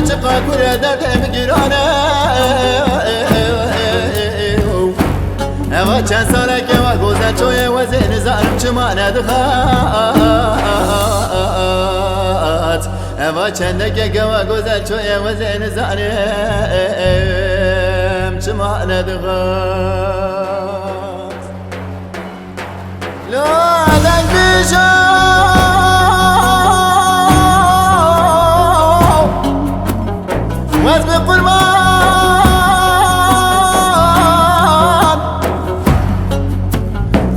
وتبقى كل درد مقرانه اوا چند ساله که و گذشت توی وزن زارم چما ندخات اوا چند که و گذشت توی وزن زارم چما ندخات لا دنگ بیشم وز به قربان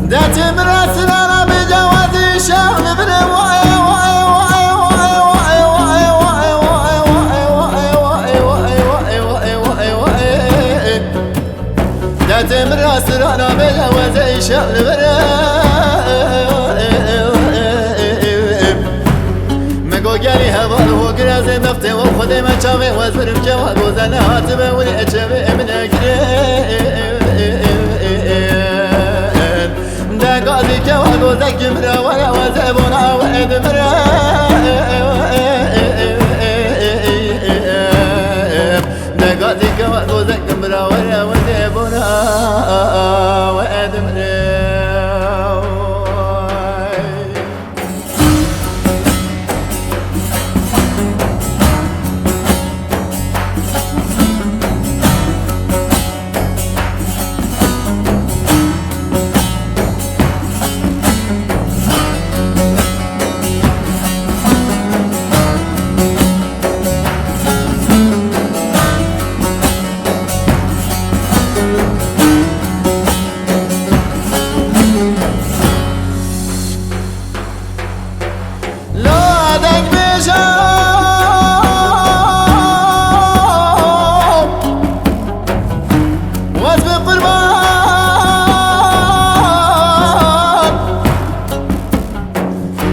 داتي مراسل انا بجوازي شغل بنا واي واي واي واي واي واي واي واي واي واي واي واي واي داتي مراسل انا بجوازي شغل بنا مقوقالي هبال هو قرازي مفتي وخذي ما شافي وزبر بجواب وزنات بولي اتشبه من قاضي كوا وزك مرا ولا وزبنا وادمرا قاضي كوا وزك مرا ولا وزبنا وادمرا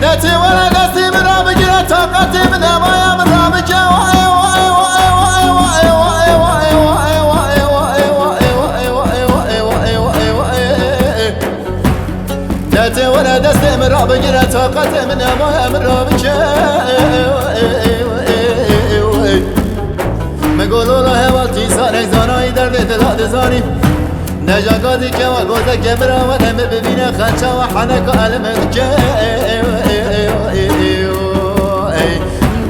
داتي ولا دستي من رابك طاقتي من هوايا من رابك واي واي واي واي واي واي واي واي واي واي واي واي واي داتي ولا دستي من رابك طاقتي من هوايا من رابك مقولوا له هوالتي صارك زاناي درد دلاد زاني نجا قاضي كوا قوزك برا ودم ببينه خدشا وحنك ألمك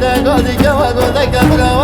دا قاضي كوا قوزك برا